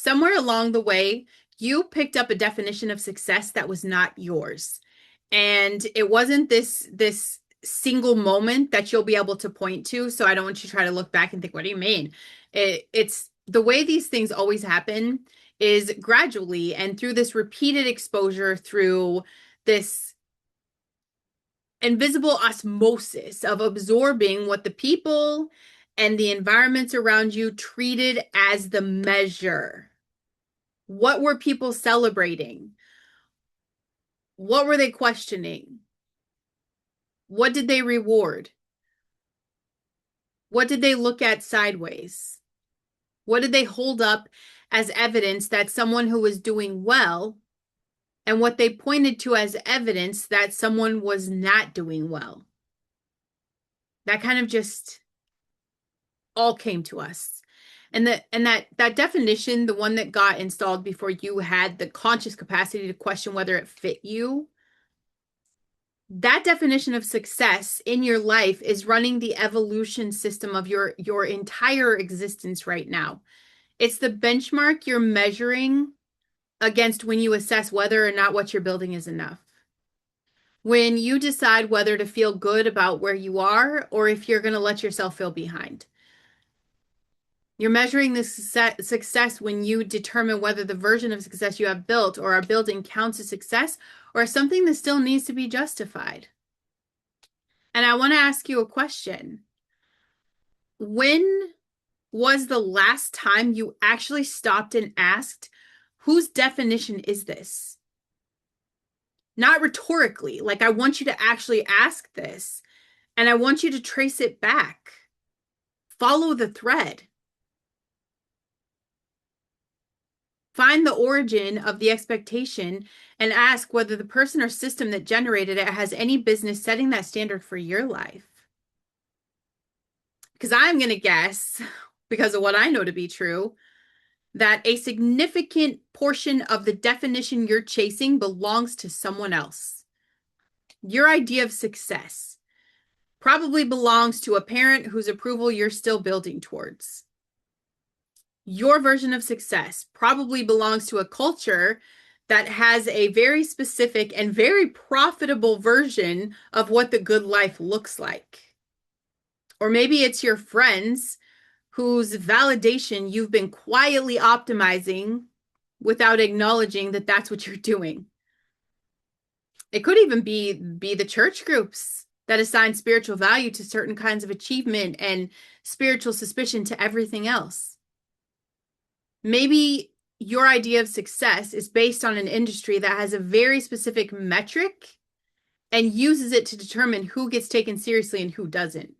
somewhere along the way, you picked up a definition of success that was not yours. And it wasn't this single moment that you'll be able to point to. So I don't want you to try to look back and think, what do you mean? It's the way these things always happen is gradually and through this repeated exposure, through this invisible osmosis of absorbing what the people and the environments around you treated as the measure. What were people celebrating? What were they questioning? What did they reward? What did they look at sideways? What did they hold up as evidence that someone who was doing well, and what they pointed to as evidence that someone was not doing well? That kind of just all came to us. And that definition, the one that got installed before you had the conscious capacity to question whether it fit you, that definition of success in your life is running the evolution system of your entire existence right now. It's the benchmark you're measuring against when you assess whether or not what you're building is enough. When you decide whether to feel good about where you are or if you're going to let yourself feel behind. You're measuring the success when you determine whether the version of success you have built or are building counts as success or something that still needs to be justified. And I want to ask you a question. When was the last time you actually stopped and asked, whose definition is this? Not rhetorically, like I want you to actually ask this, and I want you to trace it back. Follow the thread. Find the origin of the expectation and ask whether the person or system that generated it has any business setting that standard for your life. Because I'm going to guess, because of what I know to be true, that a significant portion of the definition you're chasing belongs to someone else. Your idea of success probably belongs to a parent whose approval you're still building towards. Your version of success probably belongs to a culture that has a very specific and very profitable version of what the good life looks like. Or maybe it's your friends whose validation you've been quietly optimizing without acknowledging that that's what you're doing. It could even be the church groups that assign spiritual value to certain kinds of achievement and spiritual suspicion to everything else. Maybe your idea of success is based on an industry that has a very specific metric and uses it to determine who gets taken seriously and who doesn't.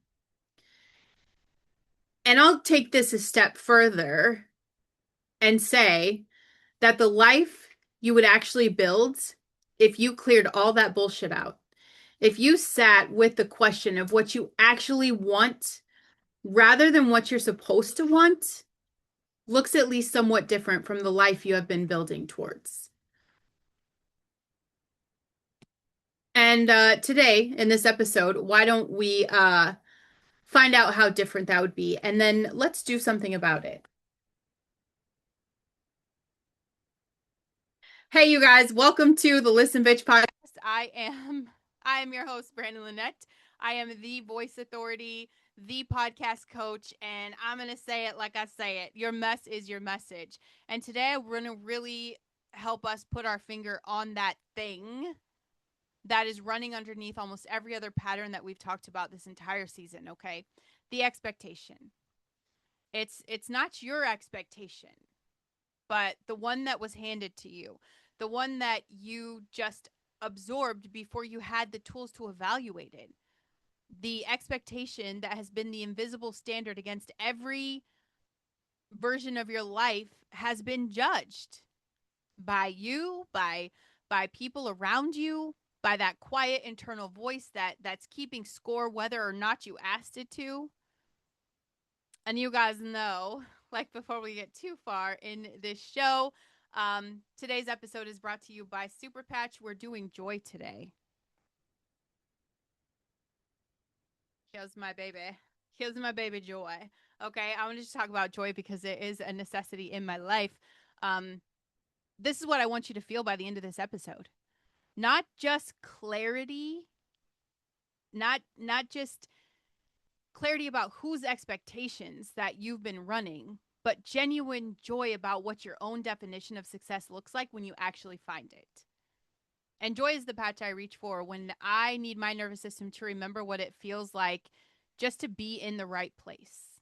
And I'll take this a step further and say that the life you would actually build, if you cleared all that bullshit out, if you sat with the question of what you actually want rather than what you're supposed to want, looks at least somewhat different from the life you have been building towards. And today, in this episode, why don't we find out how different that would be, and then let's do something about it. Hey, you guys, welcome to the Listen Bitch podcast. I am your host, Brandon Lynette. I am the voice authority, the podcast coach, and I'm going to say it like I say it. Your mess is your message. And today we're going to really help us put our finger on that thing that is running underneath almost every other pattern that we've talked about this entire season, okay? The expectation. It's not your expectation, but the one that was handed to you, the one that you just absorbed before you had the tools to evaluate it. The expectation that has been the invisible standard against every version of your life has been judged by you, by people around you, by that quiet internal voice that's keeping score whether or not you asked it to. And you guys know, like before we get too far in this show, today's episode is brought to you by Super Patch. We're doing joy today. Here's my baby. Here's my baby Joy. Okay, I want to just talk about joy because it is a necessity in my life. This is what I want you to feel by the end of this episode. Not just clarity, not just clarity about whose expectations that you've been running, but genuine joy about what your own definition of success looks like when you actually find it. And joy is the patch I reach for when I need my nervous system to remember what it feels like just to be in the right place,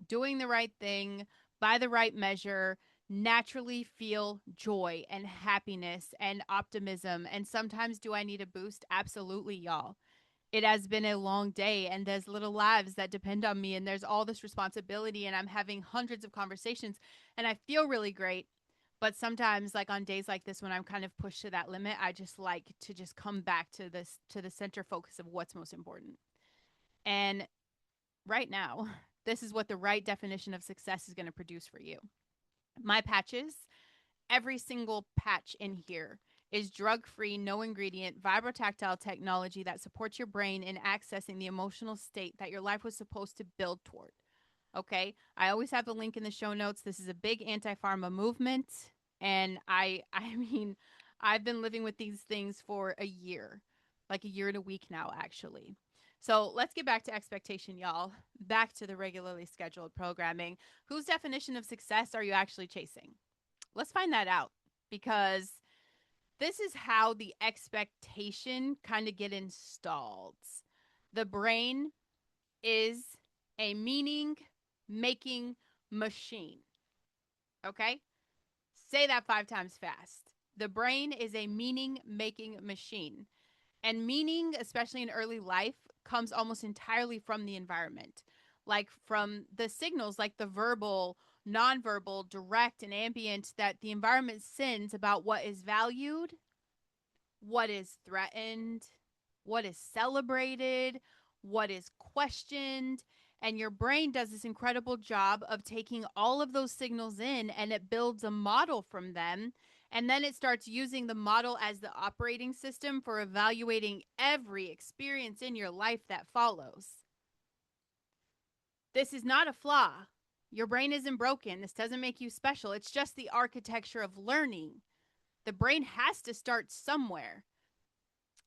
doing the right thing by the right measure, naturally feel joy and happiness and optimism. And sometimes do I need a boost? Absolutely, y'all. It has been a long day, and there's little lives that depend on me, and there's all this responsibility, and I'm having hundreds of conversations, and I feel really great. But sometimes, like on days like this, when I'm kind of pushed to that limit, I just like to just come back to this, to the center focus of what's most important. And right now, this is what the right definition of success is going to produce for you. My patches, every single patch in here is drug-free, no ingredient, vibrotactile technology that supports your brain in accessing the emotional state that your life was supposed to build toward. Okay? I always have the link in the show notes. This is a big anti-pharma movement, and I mean, I've been living with these things for a year. Like a year and a week now, actually. So let's get back to expectation, y'all. Back to the regularly scheduled programming. Whose definition of success are you actually chasing? Let's find that out, because this is how the expectation kind of get installed. The brain is a meaning making machine. Okay? Say that 5 times fast. The brain is a meaning making machine. And meaning, especially in early life, comes almost entirely from the environment, like from the signals, like the verbal, nonverbal, direct, and ambient that the environment sends about what is valued, what is threatened, what is celebrated, what is questioned. And your brain does this incredible job of taking all of those signals in, and it builds a model from them. And then it starts using the model as the operating system for evaluating every experience in your life that follows. This is not a flaw. Your brain isn't broken. This doesn't make you special. It's just the architecture of learning. The brain has to start somewhere.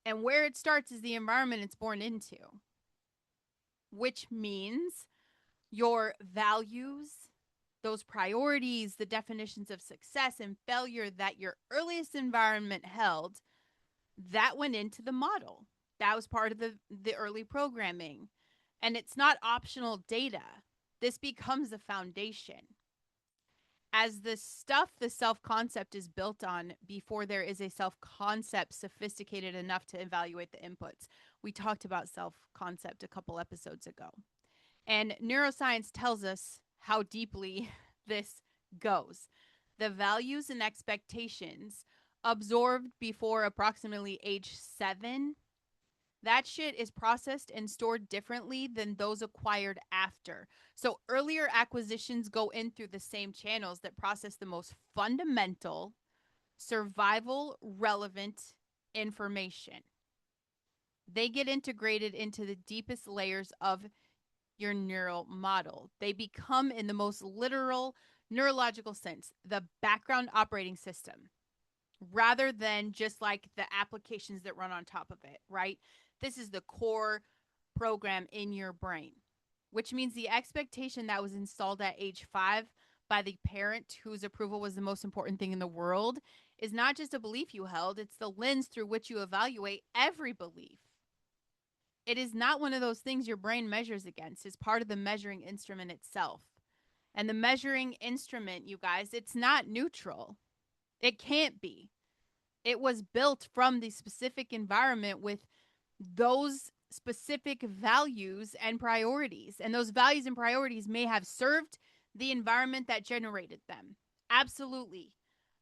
And where it starts is the environment it's born into, which means your values, those priorities, the definitions of success and failure that your earliest environment held, that went into the model. That was part of the early programming. And it's not optional data. This becomes the foundation. As the stuff the self-concept is built on before there is a self-concept sophisticated enough to evaluate the inputs. We talked about self-concept a couple episodes ago. And neuroscience tells us how deeply this goes. The values and expectations absorbed before approximately age 7, that shit is processed and stored differently than those acquired after. So earlier acquisitions go in through the same channels that process the most fundamental, survival relevant information. They get integrated into the deepest layers of your neural model. They become, in the most literal neurological sense, the background operating system rather than just like the applications that run on top of it, right? This is the core program in your brain, which means the expectation that was installed at age 5 by the parent whose approval was the most important thing in the world is not just a belief you held, it's the lens through which you evaluate every belief. It is not one of those things your brain measures against. It's part of the measuring instrument itself. And the measuring instrument, you guys, it's not neutral. It can't be. It was built from the specific environment with those specific values and priorities. And those values and priorities may have served the environment that generated them. Absolutely.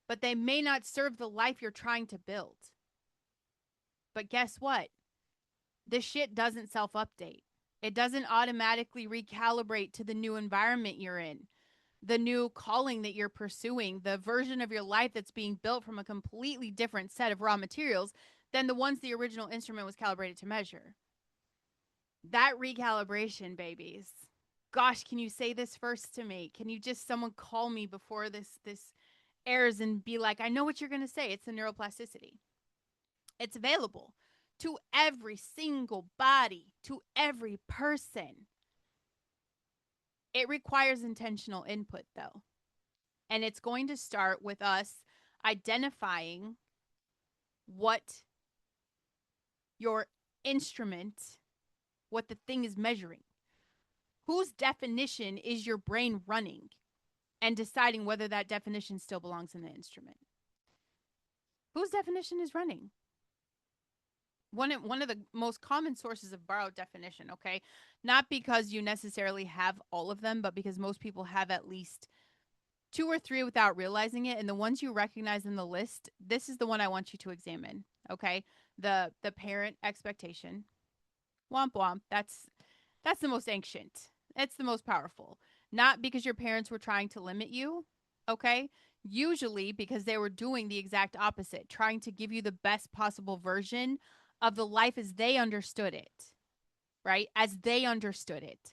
But they may not serve the life you're trying to build. But guess what? This shit doesn't self-update. It doesn't automatically recalibrate to the new environment you're in, the new calling that you're pursuing, the version of your life that's being built from a completely different set of raw materials than the ones the original instrument was calibrated to measure. That recalibration, babies. Gosh, can you say this first to me? Can you just someone call me before this ears and be like, I know what you're going to say. It's the neuroplasticity. It's available to every single body, to every person. It requires intentional input, though. And it's going to start with us identifying what your instrument, what the thing is measuring. Whose definition is your brain running? And deciding whether that definition still belongs in the instrument. Whose definition is running? One of the most common sources of borrowed definition, okay? Not because you necessarily have all of them, but because most people have at least 2 or 3 without realizing it. And the ones you recognize in the list, this is the one I want you to examine, okay? The parent expectation. Womp womp. That's the most ancient. It's the most powerful. Not because your parents were trying to limit you, okay? Usually because they were doing the exact opposite, trying to give you the best possible version of the life as they understood it, right? As they understood it.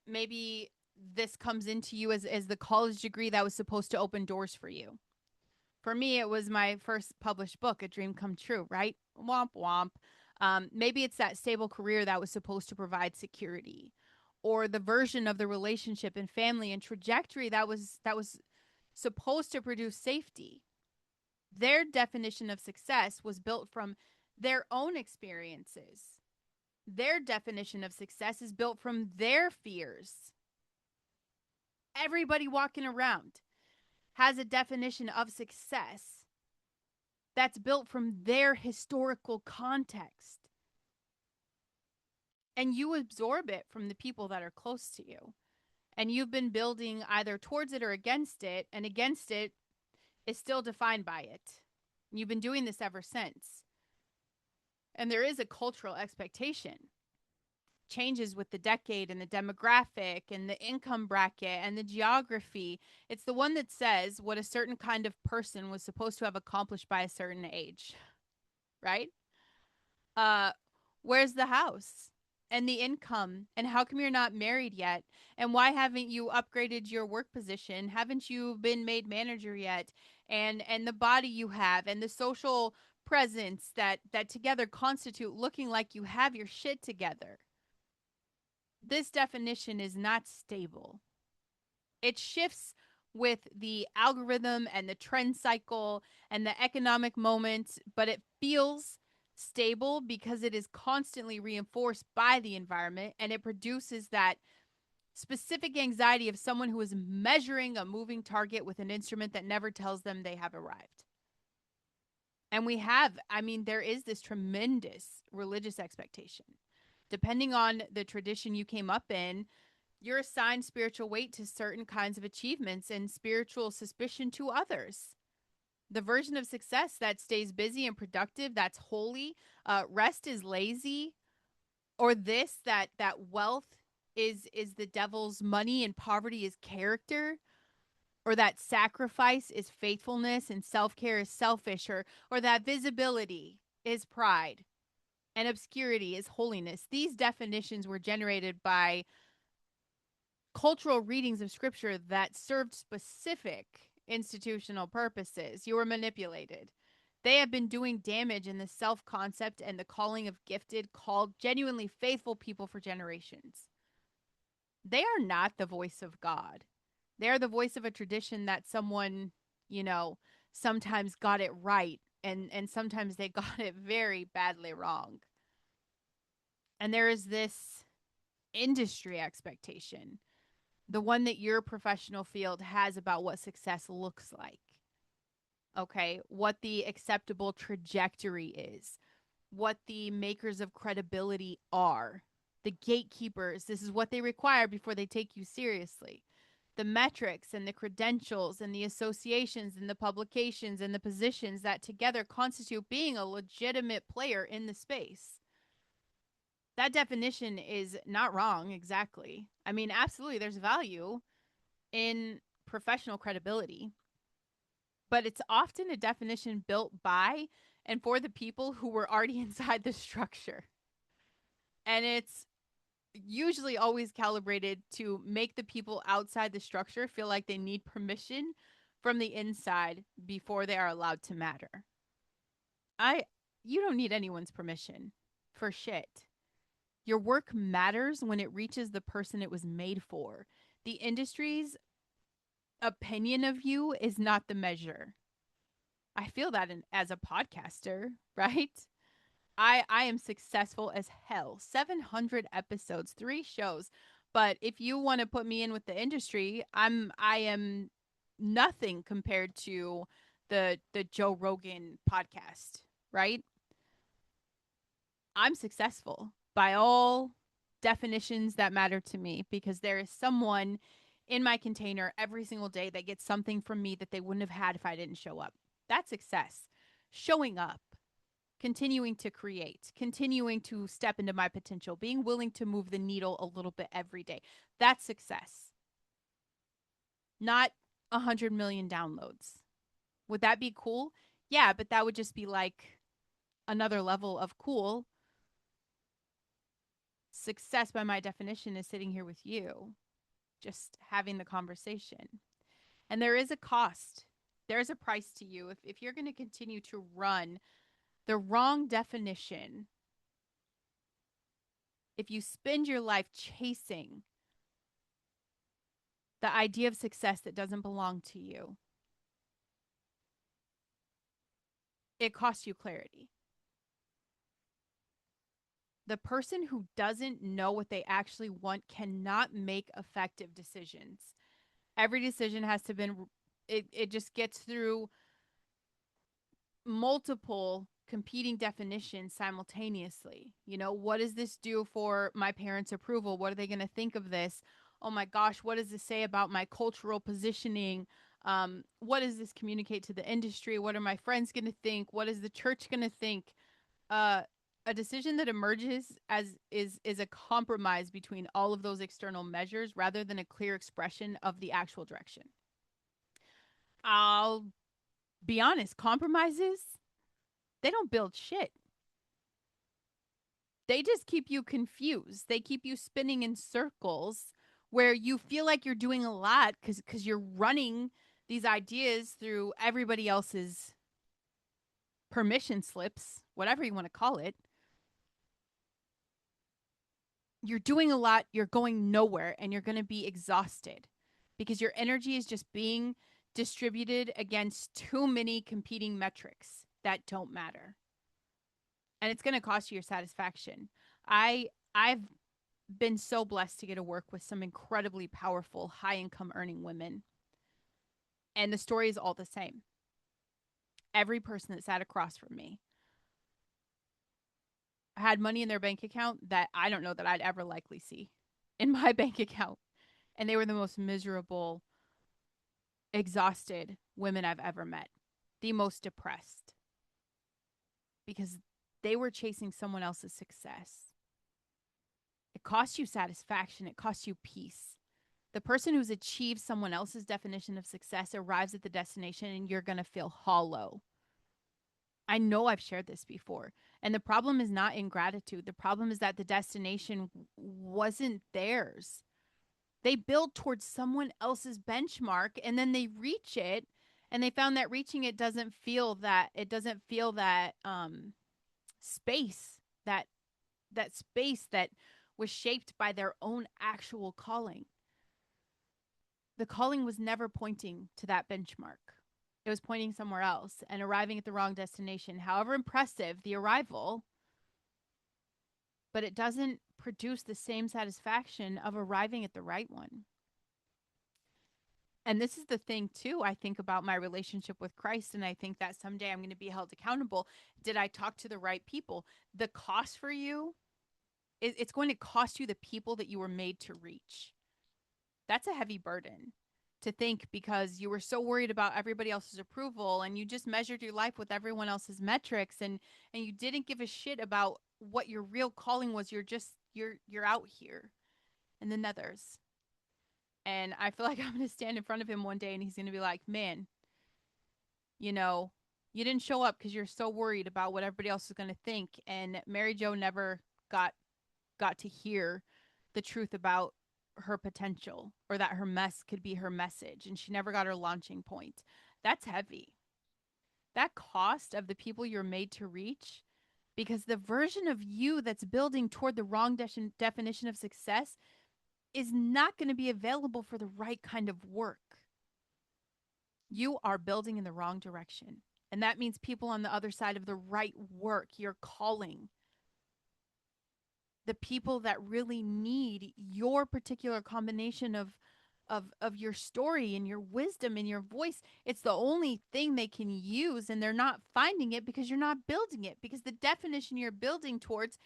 Maybe this comes into you as the college degree that was supposed to open doors for you. For me, it was my first published book, A Dream Come True, right? Womp womp. Maybe it's that stable career that was supposed to provide security, or the version of the relationship and family and trajectory that was supposed to produce safety. Their definition of success was built from their own experiences. Their definition of success is built from their fears. Everybody walking around has a definition of success that's built from their historical context. And you absorb it from the people that are close to you. And you've been building either towards it or against it, and against it is still defined by it. You've been doing this ever since. And there is a cultural expectation. Changes with the decade and the demographic and the income bracket and the geography. It's the one that says what a certain kind of person was supposed to have accomplished by a certain age, right? Uh, where's the house and the income? And how come you're not married yet? And why haven't you upgraded your work position? Haven't you been made manager yet? And the body you have and the social presence that together constitute looking like you have your shit together. This definition is not stable. It shifts with the algorithm and the trend cycle and the economic moment, but it feels stable because it is constantly reinforced by the environment, and it produces that specific anxiety of someone who is measuring a moving target with an instrument that never tells them they have arrived. And there is this tremendous religious expectation. Depending on the tradition you came up in, you're assigned spiritual weight to certain kinds of achievements and spiritual suspicion to others. The version of success that stays busy and productive, that's holy, rest is lazy, or this that wealth is the devil's money and poverty is character, or that sacrifice is faithfulness and self-care is selfish, or that visibility is pride and obscurity is holiness. These definitions were generated by cultural readings of scripture that served specific institutional purposes. You were manipulated. They have been doing damage in the self concept and the calling of gifted, called, genuinely faithful people for generations. They are not the voice of God. They are the voice of a tradition that someone, sometimes got it right and sometimes they got it very badly wrong. And there is this industry expectation, the one that your professional field has about what success looks like. Okay, what the acceptable trajectory is, what the makers of credibility are, the gatekeepers. This is what they require before they take you seriously. The metrics and the credentials and the associations and the publications and the positions that together constitute being a legitimate player in the space. That definition is not wrong exactly. Absolutely, there's value in professional credibility, but it's often a definition built by and for the people who were already inside the structure. And it's usually always calibrated to make the people outside the structure feel like they need permission from the inside before they are allowed to matter. I You don't need anyone's permission for shit. Your work matters when it reaches the person it was made for. The industry's opinion of you is not the measure. I feel that as a podcaster, right? I am successful as hell. 700 episodes, 3 shows. But if you want to put me in with the industry, I am nothing compared to the Joe Rogan podcast, right? I'm successful by all definitions that matter to me because there is someone in my container every single day that gets something from me that they wouldn't have had if I didn't show up. That's success. Showing up, continuing to create, continuing to step into my potential, being willing to move the needle a little bit every day. That's success. Not 100 million downloads. Would that be cool? Yeah, but that would just be like another level of cool. Success, by my definition, is sitting here with you, just having the conversation. And there is a cost. There's a price to you. If you're going to continue to run the wrong definition, if you spend your life chasing the idea of success that doesn't belong to you, it costs you clarity. The person who doesn't know what they actually want cannot make effective decisions. Every decision has to be, it just gets through multiple competing definitions simultaneously. You know, what does this do for my parents' approval? What are they going to think of this? Oh my gosh, what does this say about my cultural positioning? What does this communicate to the industry? What are my friends going to think? What is the church going to think? Uh, a decision that emerges as is a compromise between all of those external measures rather than a clear expression of the actual direction. I'll be honest, compromises, they don't build shit. They just keep you confused. They keep you spinning in circles where you feel like you're doing a lot because you're running these ideas through everybody else's permission slips, whatever you want to call it. You're doing a lot, you're going nowhere, and you're going to be exhausted because your energy is just being distributed against too many competing metrics that don't matter. And it's going to cost you your satisfaction. I've been so blessed to get to work with some incredibly powerful high income earning women. And the story is all the same. Every person that sat across from me had money in their bank account that I don't know that I'd ever likely see in my bank account. And they were the most miserable, exhausted women I've ever met. The most depressed. Because they were chasing someone else's success. It costs you satisfaction. It costs you peace. The person who's achieved someone else's definition of success arrives at the destination and you're going to feel hollow. I know I've shared this before. And the problem is not ingratitude. The problem is that the destination wasn't theirs. They build towards someone else's benchmark and then they reach it and they found that reaching it doesn't feel that space that space that was shaped by their own actual calling. The calling was never pointing to that benchmark. It was pointing somewhere else and arriving at the wrong destination. However impressive the arrival, but it doesn't produce the same satisfaction of arriving at the right one. And this is the thing, too. I think about my relationship with Christ, and I think that someday I'm going to be held accountable. Did I talk to the right people? The cost for you, it's going to cost you the people that you were made to reach. That's a heavy burden to think because you were so worried about everybody else's approval and you just measured your life with everyone else's metrics and you didn't give a shit about what your real calling was. You're out here in the nethers. And I feel like I'm going to stand in front of him one day and he's going to be like, man, you know, you didn't show up because you're so worried about what everybody else is going to think. And Mary Jo never got to hear the truth about her potential, or that her mess could be her message, and she never got her launching point. That's heavy. That cost of the people you're made to reach, because the version of you that's building toward the wrong definition of success is not going to be available for the right kind of work. You are building in the wrong direction. And that means people on the other side of the right work, your calling, the people that really need your particular combination of your story and your wisdom and your voice. It's the only thing they can use, and they're not finding it because you're not building it, because the definition you're building towards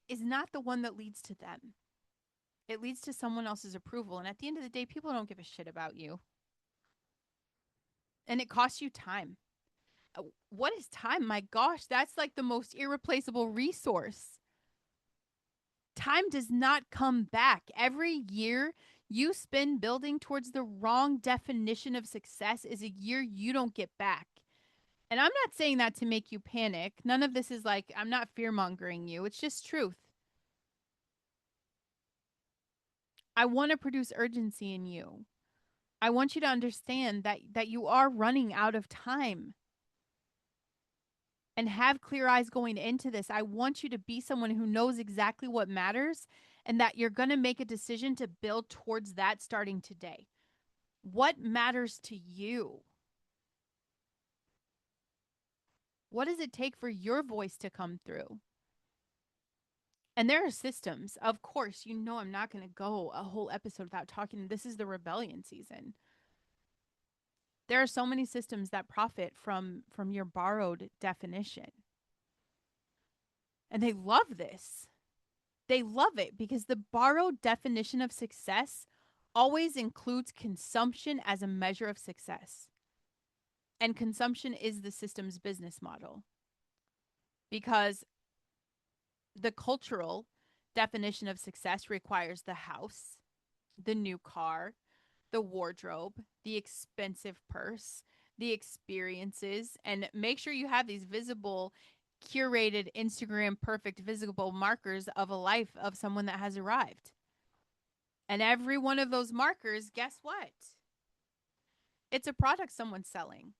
is not the one that leads to them. It leads to someone else's approval. And at the end of the day, people don't give a shit about you. And it costs you time. What is time? My gosh, that's like the most irreplaceable resource. Time does not come back. Every year you spend building towards the wrong definition of success is a year you don't get back. And I'm not saying that to make you panic. None of this is like, I'm not fear mongering you. It's just truth. I want to produce urgency in you. I want you to understand that you are running out of time, and have clear eyes going into this. I want you to be someone who knows exactly what matters, and that you're going to make a decision to build towards that starting today. What matters to you? What does it take for your voice to come through? And there are systems. Of course, I'm not going to go a whole episode without talking. This is the rebellion season. There are so many systems that profit from your borrowed definition. And they love this. They love it because the borrowed definition of success always includes consumption as a measure of success. And consumption is the system's business model, because the cultural definition of success requires the house, the new car, the wardrobe, the expensive purse, the experiences, and make sure you have these visible, curated, Instagram perfect visible markers of a life of someone that has arrived. And every one of those markers, guess what? It's a product someone's selling.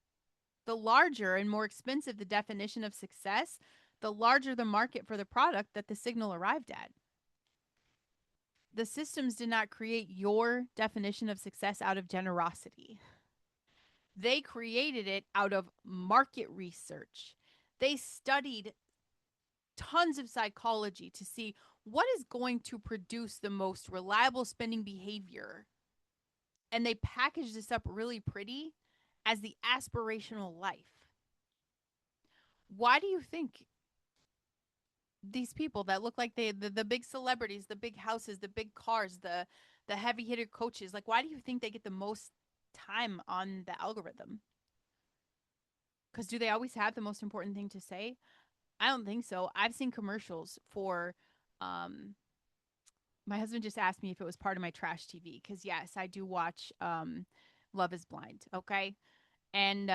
The larger and more expensive the definition of success, the larger the market for the product that the signal arrived at. The systems did not create your definition of success out of generosity. They created it out of market research. They studied tons of psychology to see what is going to produce the most reliable spending behavior. And they packaged this up really pretty as the aspirational life. Why do you think these people that look like the big celebrities, the big houses, the big cars, the heavy hitter coaches, like, why do you think they get the most time on the algorithm? Because do they always have the most important thing to say? I don't think so. I've seen commercials for, um, my husband just asked me if it was part of my trash TV. Because, yes, I do watch Love is Blind. Okay. And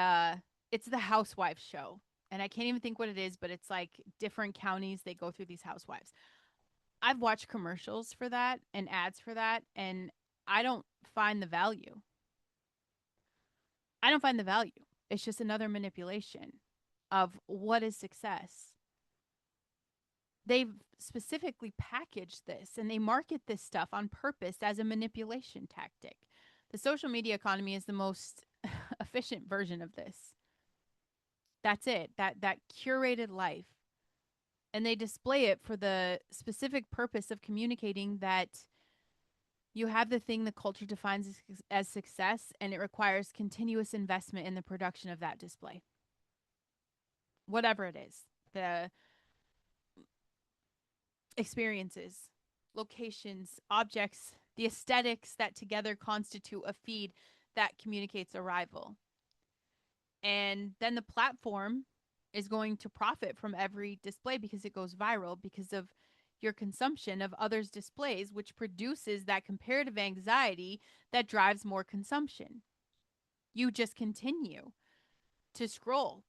it's the housewives show. And I can't even think what it is, but it's like different counties. They go through these housewives. I've watched commercials for that and ads for that, and I don't find the value. I don't find the value. It's just another manipulation of what is success. They've specifically packaged this and they market this stuff on purpose as a manipulation tactic. The social media economy is the most efficient version of this. That's it. That curated life. And they display it for the specific purpose of communicating that you have the thing the culture defines as success, and it requires continuous investment in the production of that display. Whatever it is, the experiences, locations, objects, the aesthetics that together constitute a feed that communicates arrival. And then the platform is going to profit from every display because it goes viral, because of your consumption of others' displays, which produces that comparative anxiety that drives more consumption. You just continue to scroll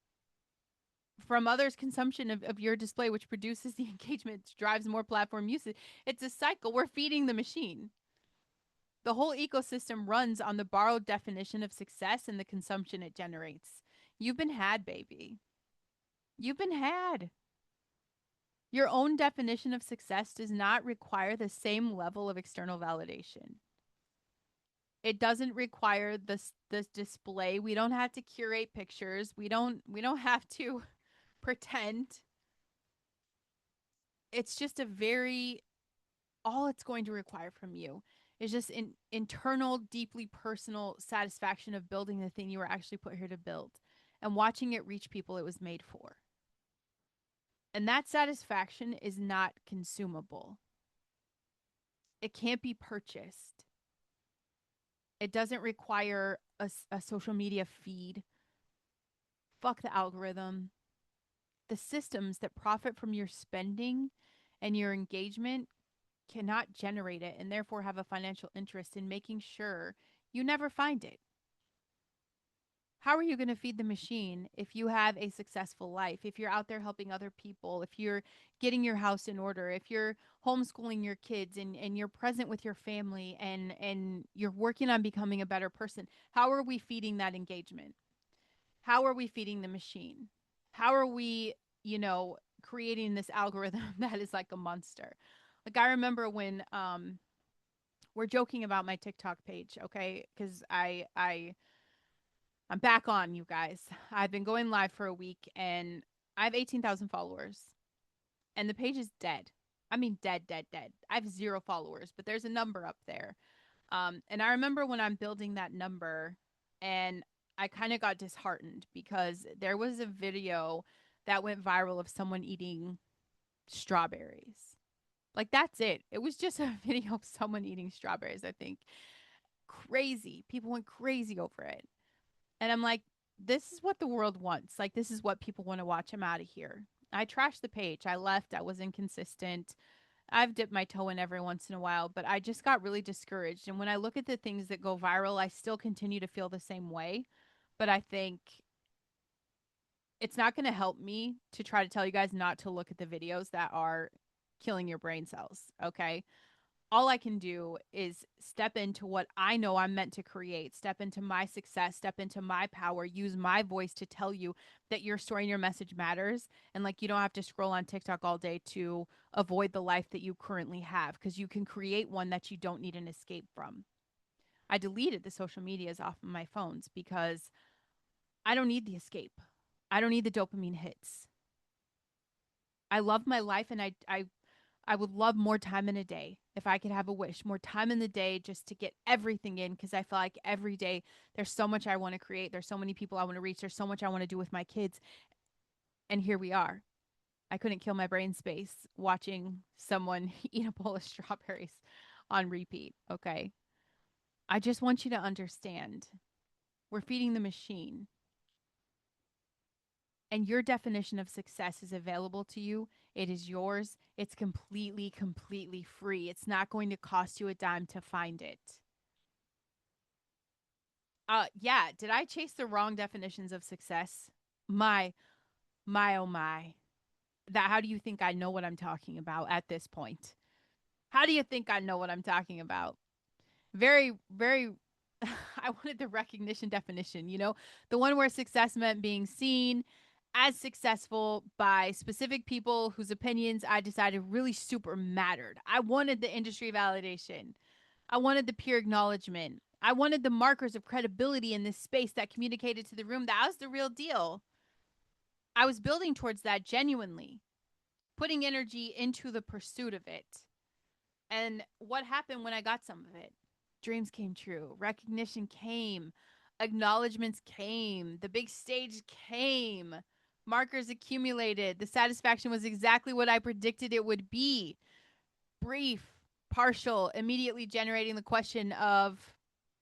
from others' consumption of your display, which produces the engagement, drives more platform usage. It's a cycle. We're feeding the machine. The whole ecosystem runs on the borrowed definition of success and the consumption it generates. You've been had, baby. You've been had. Your own definition of success does not require the same level of external validation. It doesn't require this display. We don't have to curate pictures. We don't have to pretend. It's just a very all it's going to require from you is just an internal, deeply personal satisfaction of building the thing you were actually put here to build and watching it reach people it was made for. And that satisfaction is not consumable. It can't be purchased. It doesn't require a social media feed. Fuck the algorithm. The systems that profit from your spending and your engagement cannot generate it and therefore have a financial interest in making sure you never find it. How are you going to feed the machine if you have a successful life? If you're out there helping other people, if you're getting your house in order, if you're homeschooling your kids and you're present with your family and you're working on becoming a better person, how are we feeding that engagement? How are we feeding the machine? How are we, creating this algorithm that is like a monster? Like I remember when we're joking about my TikTok page, okay? Because I'm back on, you guys. I've been going live for a week and I have 18,000 followers and the page is dead. I mean, dead, dead, dead. I have 0 followers, but there's a number up there. And I remember when I'm building that number and I kind of got disheartened because there was a video that went viral of someone eating strawberries. Like, that's it. It was just a video of someone eating strawberries, I think. Crazy. People went crazy over it. And I'm like, this is what the world wants. Like, this is what people want to watch. I'm out of here. I trashed the page. I left. I was inconsistent. I've dipped my toe in every once in a while, but I just got really discouraged. And when I look at the things that go viral, I still continue to feel the same way. But I think it's not going to help me to try to tell you guys not to look at the videos that are killing your brain cells. Okay. All I can do is step into what I know I'm meant to create, step into my success, step into my power, use my voice to tell you that your story and your message matters. And like, you don't have to scroll on TikTok all day to avoid the life that you currently have because you can create one that you don't need an escape from. I deleted the social medias off of my phones because I don't need the escape. I don't need the dopamine hits. I love my life and I would love more time in a day if I could have a wish, more time in the day just to get everything in because I feel like every day there's so much I want to create. There's so many people I want to reach. There's so much I want to do with my kids. And here we are. I couldn't kill my brain space watching someone eat a bowl of strawberries on repeat. Okay. I just want you to understand we're feeding the machine. And your definition of success is available to you. It is yours. It's completely, completely free. It's not going to cost you a dime to find it. Yeah, did I chase the wrong definitions of success? My oh my. That how do you think I know what I'm talking about at this point? How do you think I know what I'm talking about? Very, very I wanted the recognition definition, the one where success meant being seen as successful by specific people whose opinions I decided really super mattered. I wanted the industry validation. I wanted the peer acknowledgement. I wanted the markers of credibility in this space that communicated to the room that I was the real deal. I was building towards that genuinely, putting energy into the pursuit of it. And what happened when I got some of it? Dreams came true. Recognition came. Acknowledgments came. The big stage came. Markers accumulated. The satisfaction was exactly what I predicted it would be. Brief, partial, immediately generating the question of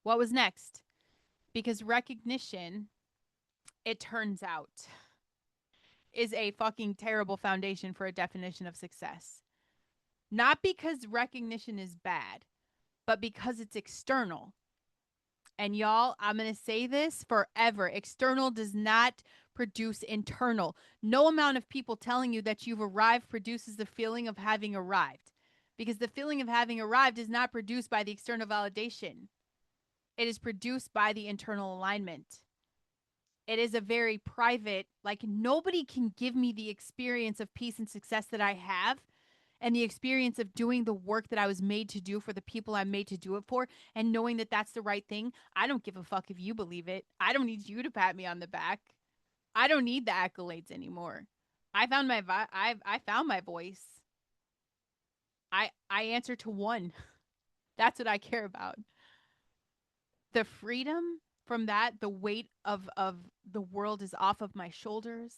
what was next? Because recognition, it turns out, is a fucking terrible foundation for a definition of success. Not because recognition is bad, but because it's external. And y'all, I'm going to say this forever. External does not produce internal. No amount of people telling you that you've arrived produces the feeling of having arrived. because the feeling of having arrived is not produced by the external validation. It is produced by the internal alignment. It is a very private, like nobody can give me the experience of peace and success that I have and the experience of doing the work that I was made to do for the people I'm made to do it for and knowing that that's the right thing. I don't give a fuck if you believe it. I don't need you to pat me on the back. I don't need the accolades anymore. I found my I found my voice. I answer to one. That's what I care about. The freedom from that, the weight of the world is off of my shoulders.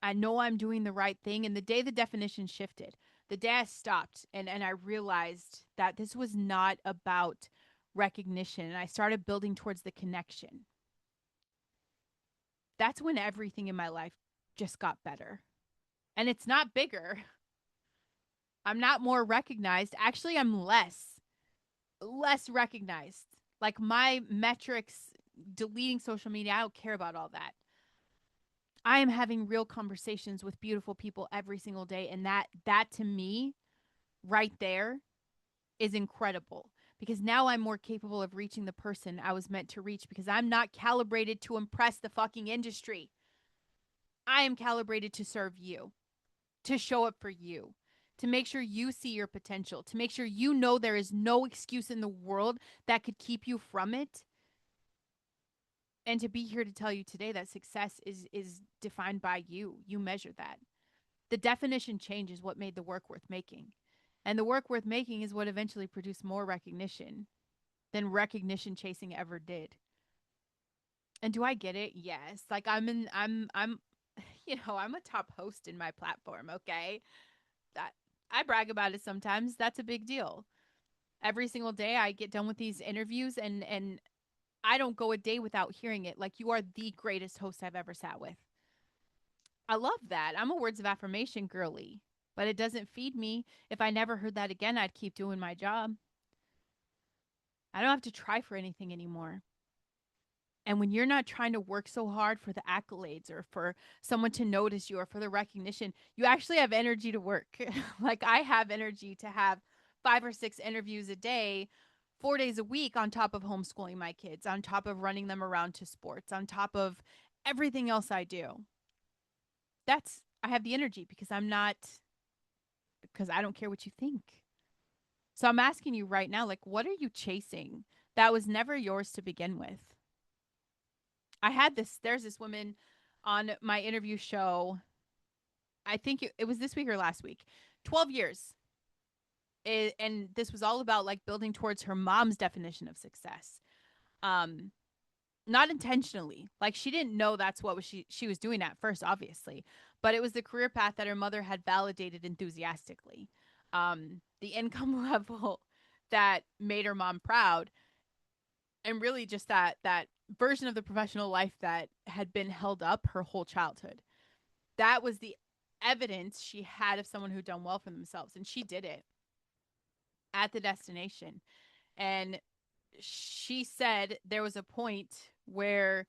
I know I'm doing the right thing. And the day the definition shifted, the day I stopped and I realized that this was not about recognition and I started building towards the connection. That's when everything in my life just got better. And it's not bigger. I'm not more recognized. Actually, I'm less recognized. Like my metrics, deleting social media, I don't care about all that. I am having real conversations with beautiful people every single day, and that to me right there is incredible because now I'm more capable of reaching the person I was meant to reach because I'm not calibrated to impress the fucking industry. I am calibrated to serve you, to show up for you, to make sure you see your potential, to make sure you know there is no excuse in the world that could keep you from it. And to be here to tell you today that success is defined by you. You measure that. The definition change is what made the work worth making. And the work worth making is what eventually produced more recognition than recognition chasing ever did. And do I get it? Yes. Like I'm I'm a top host in my platform, okay? That I brag about it sometimes. That's a big deal. Every single day I get done with these interviews and I don't go a day without hearing it. Like, you are the greatest host I've ever sat with. I love that. I'm a words of affirmation girly, but it doesn't feed me. If I never heard that again, I'd keep doing my job. I don't have to try for anything anymore. And when you're not trying to work so hard for the accolades or for someone to notice you or for the recognition, you actually have energy to work. Like, I have energy to have 5 or 6 interviews a day, 4 days a week, on top of homeschooling my kids, on top of running them around to sports, on top of everything else I do. I have the energy because because I don't care what you think. So I'm asking you right now, like, what are you chasing that was never yours to begin with? There's this woman on my interview show. I think it was this week or last week. 12 years. And this was all about like building towards her mom's definition of success. Um, Not intentionally. Like, she didn't know that's what she was doing at first, obviously, but it was the career path that her mother had validated enthusiastically. The income level that made her mom proud, and really just that version of the professional life that had been held up her whole childhood. That was the evidence she had of someone who'd done well for themselves, and she did it at the destination. And she said there was a point where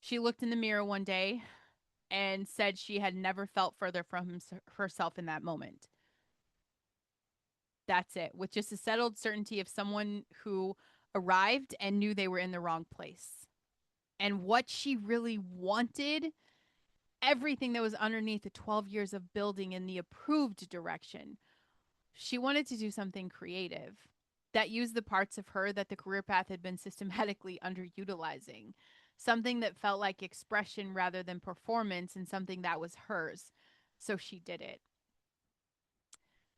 she looked in the mirror one day and said she had never felt further from herself in that moment. That's it. With just a settled certainty of someone who arrived and knew they were in the wrong place. And what she really wanted, everything that was underneath the 12 years of building in the approved direction, she wanted to do something creative that used the parts of her that the career path had been systematically underutilizing. Something that felt like expression rather than performance, and something that was hers. So she did it.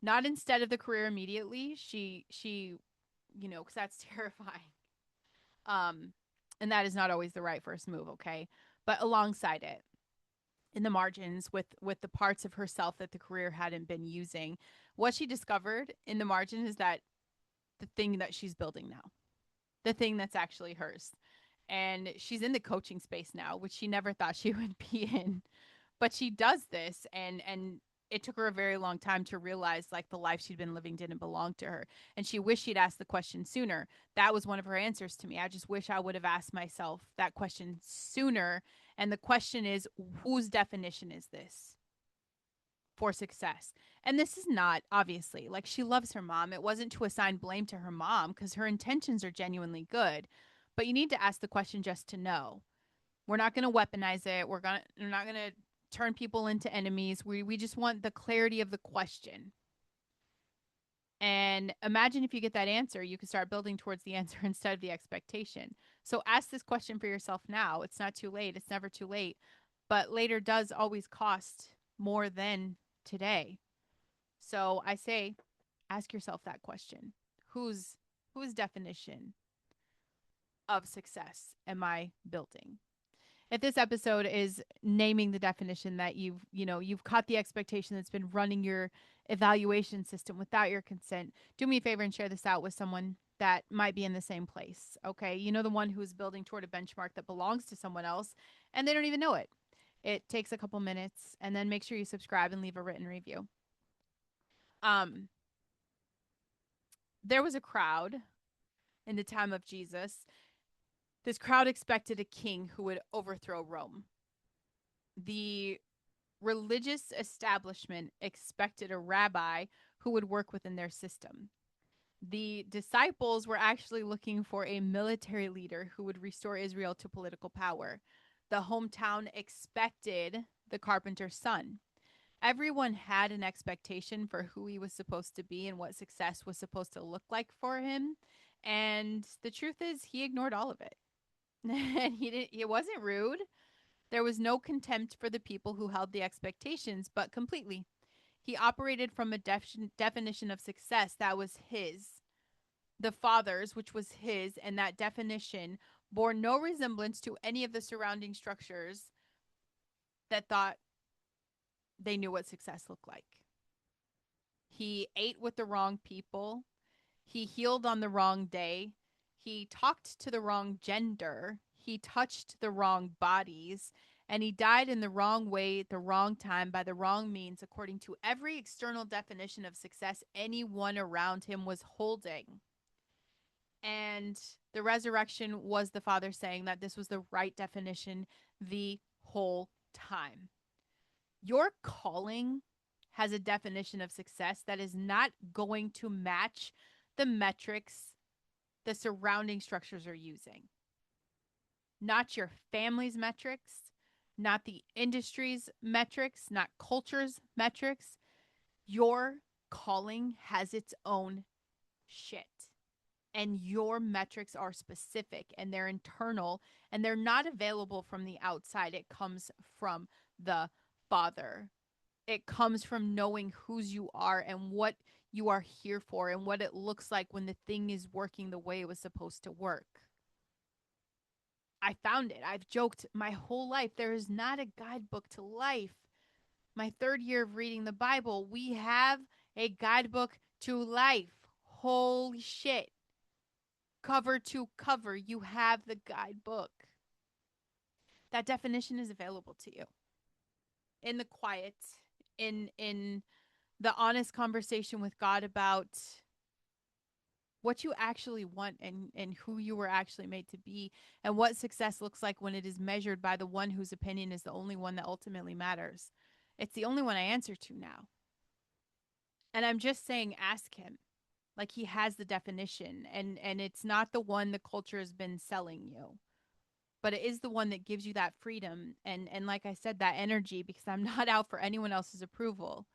Not instead of the career immediately. She because that's terrifying. Um, and that is not always the right first move, okay? But alongside it, in the margins, with the parts of herself that the career hadn't been using, what she discovered in the margin is that the thing that she's building now, the thing that's actually hers. And she's in the coaching space now, which she never thought she would be in. But she does this, and it took her a very long time to realize like the life she'd been living didn't belong to her. And she wished she'd asked the question sooner. That was one of her answers to me. I just wish I would have asked myself that question sooner. And the question is, whose definition is this? for success. And this is not obviously like she loves her mom. It wasn't to assign blame to her mom because her intentions are genuinely good. But you need to ask the question just to know. We're not going to weaponize it. We're not going to turn people into enemies. We just want the clarity of the question. And imagine if you get that answer, you can start building towards the answer instead of the expectation. So ask this question for yourself now. It's not too late. It's never too late. But later does always cost more than today. So I say ask yourself that question. Whose definition of success am I building? If this episode is naming the definition that you've caught the expectation that's been running your evaluation system without your consent, do me a favor and share this out with someone that might be in the same place. Okay, the one who's building toward a benchmark that belongs to someone else and they don't even know it. It takes a couple minutes, and then make sure you subscribe and leave a written review. There was a crowd in the time of Jesus. This crowd expected a king who would overthrow Rome. The religious establishment expected a rabbi who would work within their system. The disciples were actually looking for a military leader who would restore Israel to political power. The hometown expected the carpenter's son. Everyone had an expectation for who he was supposed to be and what success was supposed to look like for him. And the truth is, he ignored all of it. And it wasn't rude. There was no contempt for the people who held the expectations, but completely. He operated from a definition of success that was his, the Father's, which was his, and that definition bore no resemblance to any of the surrounding structures that thought they knew what success looked like. He ate with the wrong people. He healed on the wrong day. He talked to the wrong gender. He touched the wrong bodies. And he died in the wrong way at the wrong time by the wrong means, according to every external definition of success anyone around him was holding. And the resurrection was the Father saying that this was the right definition the whole time. Your calling has a definition of success that is not going to match the metrics the surrounding structures are using. Not your family's metrics, not the industry's metrics, not culture's metrics. Your calling has its own shit. And your metrics are specific and they're internal and they're not available from the outside. It comes from the Father. It comes from knowing whose you are and what you are here for and what it looks like when the thing is working the way it was supposed to work. I found it. I've joked my whole life. There is not a guidebook to life. My third year of reading the Bible, we have a guidebook to life. Holy shit. Cover to cover, you have the guidebook. That definition is available to you. In the quiet, in the honest conversation with God about what you actually want and who you were actually made to be and what success looks like when it is measured by the one whose opinion is the only one that ultimately matters. It's the only one I answer to now. And I'm just saying ask him. Like he has the definition and it's not the one the culture has been selling you. But it is the one that gives you that freedom and like I said, that energy, because I'm not out for anyone else's approval.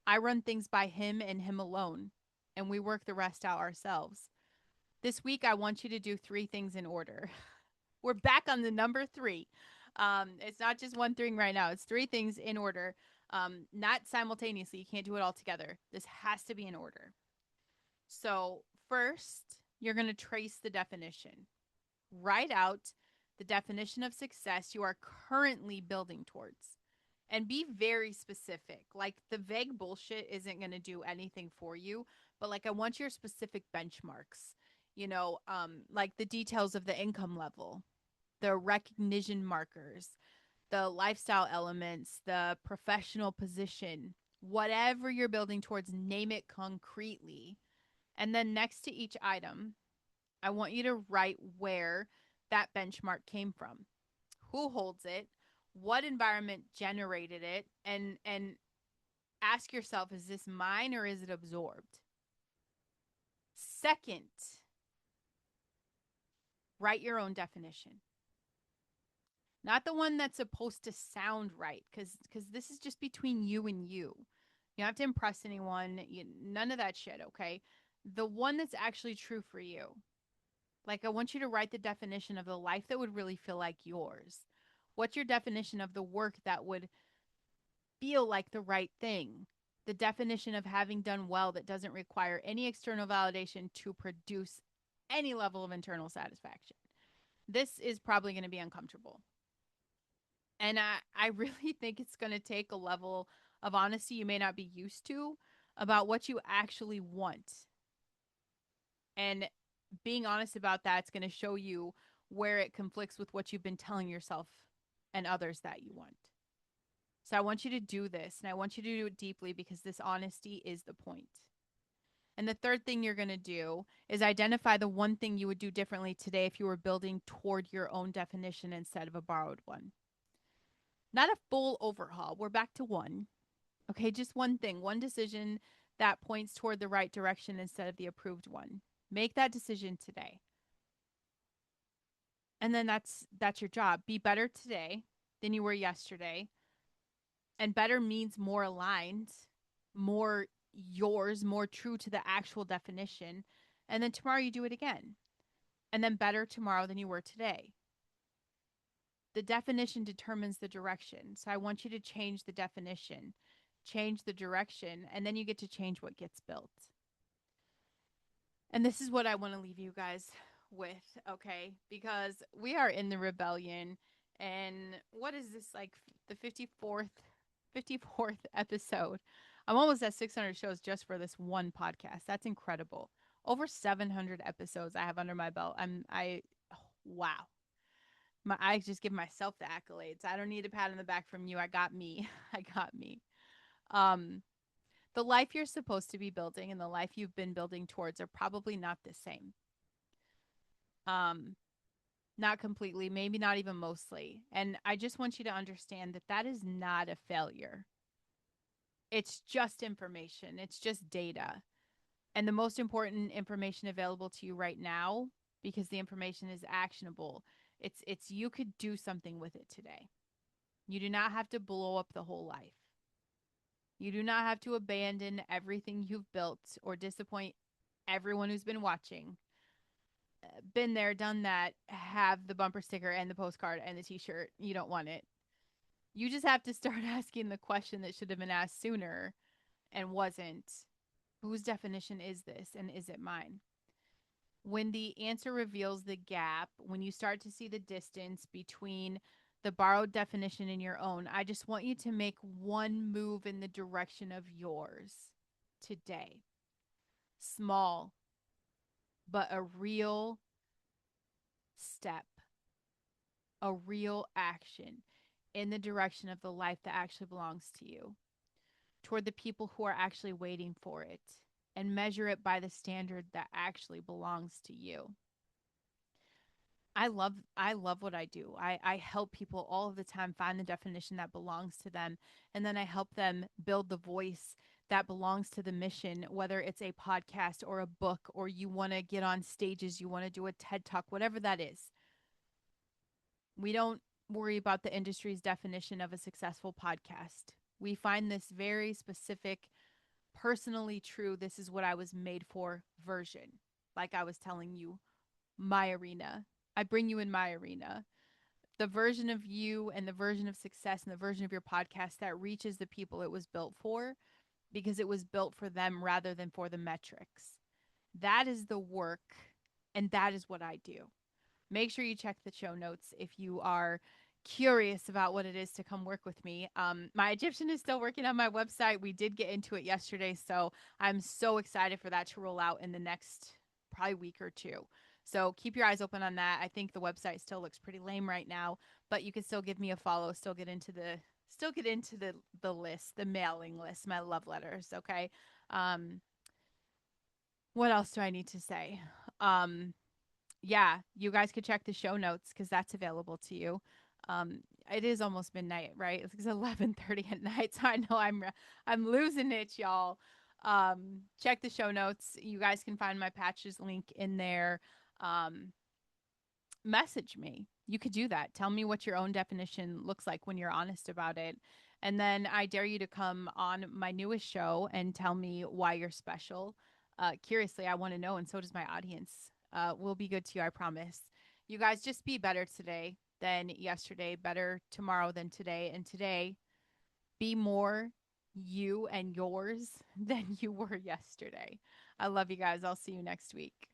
I run things by him and him alone, and we work the rest out ourselves. This week, I want you to do 3 things in order. We're back on the number 3. It's not just one thing right now. It's 3 things in order, not simultaneously. You can't do it all together. This has to be in order. So first, you're going to trace the definition. Write out the definition of success you are currently building towards. And be very specific. Like the vague bullshit isn't going to do anything for you, but like I want your specific benchmarks. Like the details of the income level, the recognition markers, the lifestyle elements, the professional position, whatever you're building towards, name it concretely. And then next to each item, I want you to write where that benchmark came from, who holds it, what environment generated it, and Ask yourself, is this mine or is it absorbed? Second, write your own definition. Not the one that's supposed to sound right, because this is just between you and you. You don't have to impress anyone. None of that shit, okay? The one that's actually true for you. Like, I want you to write the definition of the life that would really feel like yours. What's your definition of the work that would feel like the right thing? The definition of having done well that doesn't require any external validation to produce any level of internal satisfaction. This is probably going to be uncomfortable. And I really think it's going to take a level of honesty you may not be used to about what you actually want. And being honest about that's going to show you where it conflicts with what you've been telling yourself and others that you want. So I want you to do this, and I want you to do it deeply because this honesty is the point. And the third thing you're going to do is identify the one thing you would do differently today if you were building toward your own definition instead of a borrowed one. Not a full overhaul. We're back to one. Okay, just one thing, one decision that points toward the right direction instead of the approved one. Make that decision today. And then that's your job. Be better today than you were yesterday. And better means more aligned, more yours, more true to the actual definition. And then tomorrow you do it again. And then better tomorrow than you were today. The definition determines the direction. So I want you to change the definition, change the direction, and then you get to change what gets built. And this is what I want to leave you guys with, okay? Because we are in the rebellion. And what is this, like the 54th episode? I'm almost at 600 shows just for this one podcast. That's incredible. Over 700 episodes I have under my belt. Wow. I just give myself the accolades. I don't need a pat on the back from you. I got me. I got me. Um, the life you're supposed to be building and the life you've been building towards are probably not the same. Um, not completely, maybe not even mostly. And I just want you to understand that that is not a failure. It's just information. It's just data. And the most important information available to you right now, because the information is actionable, it's you could do something with it today. You do not have to blow up the whole life. You do not have to abandon everything you've built or disappoint everyone who's been watching. Been there, done that, have the bumper sticker and the postcard and the t-shirt. You don't want it. You just have to start asking the question that should have been asked sooner and wasn't. Whose definition is this, and is it mine? When the answer reveals the gap, when you start to see the distance between the borrowed definition and your own, I just want you to make one move in the direction of yours today. Small, but a real step, a real action in the direction of the life that actually belongs to you, toward the people who are actually waiting for it, and measure it by the standard that actually belongs to you. I love what I do. I help people all of the time find the definition that belongs to them, and then I help them build the voice that belongs to the mission, whether it's a podcast or a book, or you want to get on stages, you want to do a TED Talk, whatever that is. We don't worry about the industry's definition of a successful podcast. We find this very specific, personally true, this is what I was made for version. Like I was telling you, my arena. I bring you in my arena. The version of you and the version of success and the version of your podcast that reaches the people it was built for, because it was built for them rather than for the metrics. That is the work, and that is what I do. Make sure you check the show notes if you are curious about what it is to come work with me. My Egyptian is still working on my website. We did get into it yesterday, so I'm so excited for that to roll out in the next probably week or two. So keep your eyes open on that. I think the website still looks pretty lame right now, but you can still give me a follow, still get into the list, the mailing list, my love letters, okay? Um what else do I need to say? Yeah, you guys could check the show notes because that's available to you. Um, it is almost midnight, right? It's 11:30 at night, so I know I'm losing it, y'all. Check the show notes. You guys can find my patches link in there. Um, Message me. You could do that. Tell me what your own definition looks like when you're honest about it. And then I dare you to come on my newest show and tell me why you're special. Curiously, I want to know, and so does my audience. We'll be good to you, I promise. You guys just be better today than yesterday, better tomorrow than today. And today, be more you and yours than you were yesterday. I love you guys. I'll see you next week.